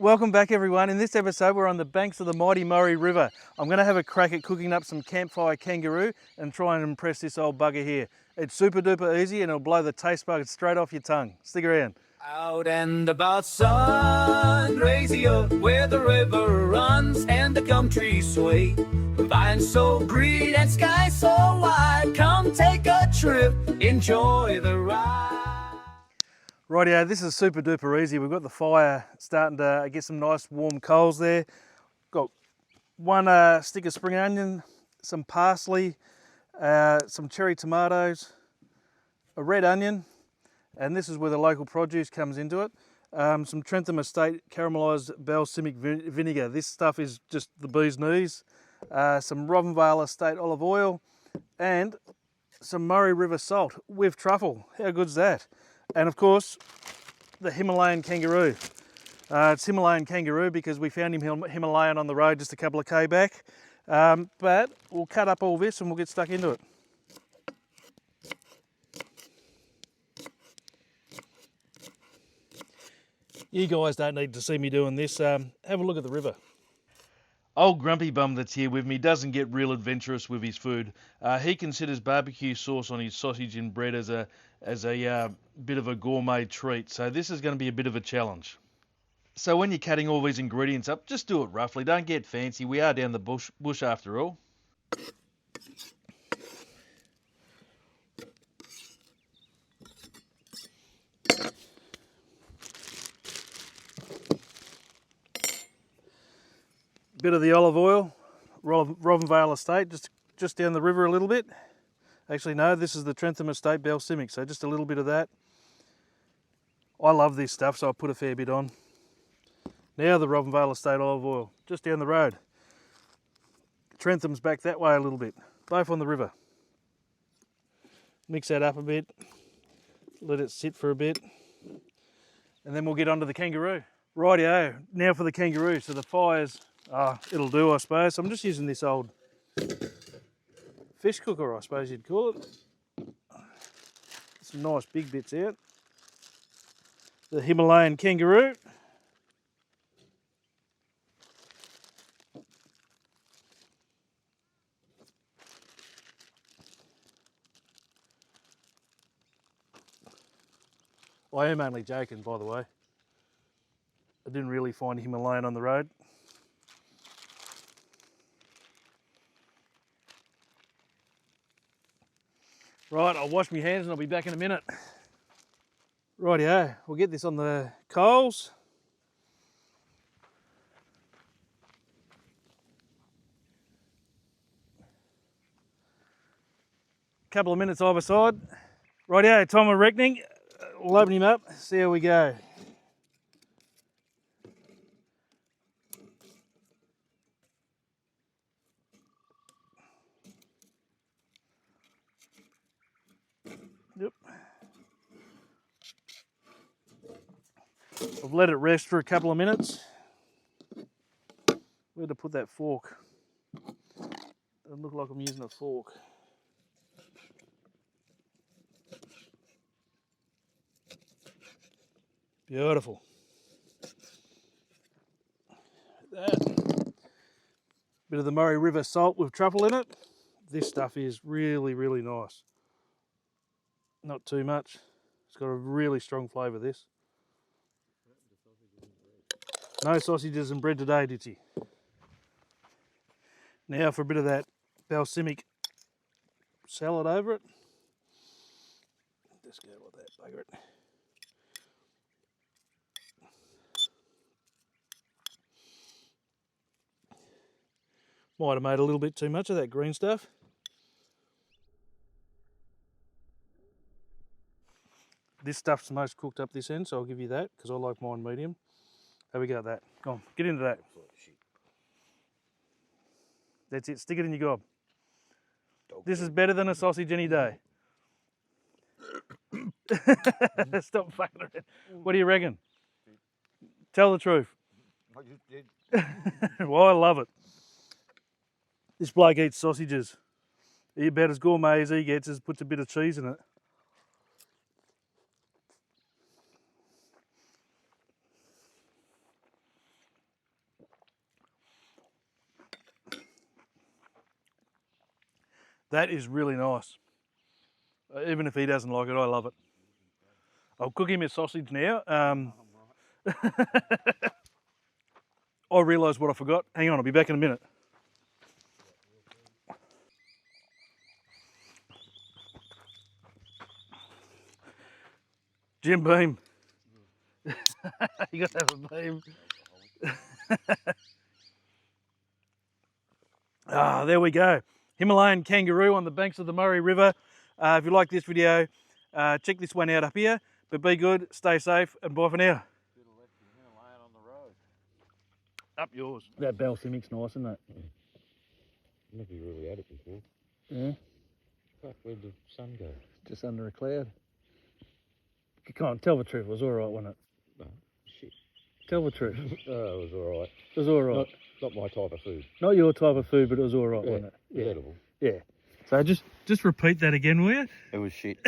Welcome back everyone. In this episode we're on the banks of the mighty Murray River. I'm going to have a crack at cooking up some Campfire Kangaroo and try and impress this old bugger here. It's super duper easy and it'll blow the taste buds straight off your tongue. Stick around. Out and about Sunraysia, where the river runs and the gum trees sway. Vines so green and sky so wide, come take a trip, enjoy the ride. Rightio, this is super duper easy. We've got the fire starting to get some nice warm coals there. Got one stick of spring onion, some parsley, some cherry tomatoes, a red onion, and this is where the local produce comes into it. Some Trentham Estate caramelised balsamic vinegar. This stuff is just the bee's knees. Some Robinvale Estate olive oil and some Murray River salt with truffle. How good's that? And of course, the Himalayan Kangaroo. It's Himalayan Kangaroo because we found him Himalayan on the road just a couple of K back. But we'll cut up all this and we'll get stuck into it. You guys don't need to see me doing this. Have a look at the river. Old grumpy bum that's here with me doesn't get real adventurous with his food. He considers barbecue sauce on his sausage and bread as a bit of a gourmet treat. So this is going to be a bit of a challenge. So when you're cutting all these ingredients up, just do it roughly. Don't get fancy. We are down the bush after all. Bit of the olive oil, Robinvale Estate, just down the river a little bit. Actually no, this is the Trentham Estate balsamic, so just a little bit of that. I love this stuff, so I put a fair bit on. Now the Robinvale Estate olive oil, just down the road. Trentham's back that way a little bit, both on the river. Mix that up a bit, let it sit for a bit, and then we'll get onto the Kangaroo. Rightio, now for the Kangaroo. So the fire's, it'll do I suppose. So I'm just using this old fish cooker, I suppose you'd call it. Some nice big bits out. The Himalayan Kangaroo. I am only joking, by the way. I didn't really find Himalayan on the road. Right, I'll wash my hands and I'll be back in a minute. Rightio, we'll get this on the coals. Couple of minutes either side. Rightio, time of reckoning. We'll open him up, see how we go. Yep. I've let it rest for a couple of minutes. Where to put that fork? Doesn't look like I'm using a fork. Beautiful. That. Bit of the Murray River salt with truffle in it. This stuff is really, really nice. Not too much. It's got a really strong flavour, this. No sausages and bread today, did she? Now for a bit of that balsamic salad over it. Just go like that, bugger it. Might have made a little bit too much of that green stuff. This stuff's the most cooked up this end, so I'll give you that because I like mine medium. Have we go with that? Go on, get into that. That's it, stick it in your gob. This is better than a sausage any day. Stop fucking around. What do you reckon? Tell the truth. I just did. Well, I love it. This bloke eats sausages. He about as gourmet as he gets, puts a bit of cheese in it. That is really nice. Even if he doesn't like it, I love it. I'll cook him his sausage now. I realised what I forgot. Hang on, I'll be back in a minute. Jim Beam. You got to have a beam. There we go. Himalayan kangaroo on the banks of the Murray River. If you like this video, check this one out up here. But be good, stay safe, and bye for now. Up yours. That balsamic's nice, isn't it? Never really had it before. Yeah. Fuck, where'd the sun go? Just under a cloud. You can't tell the truth. It was all right, wasn't it? No, shit. Tell the truth. Oh, it was all right. It was all right. Not my type of food. Not your type of food, but it was all right, Yeah, wasn't it? Yeah. edible. Yeah. So just repeat that again, will you? It was shit.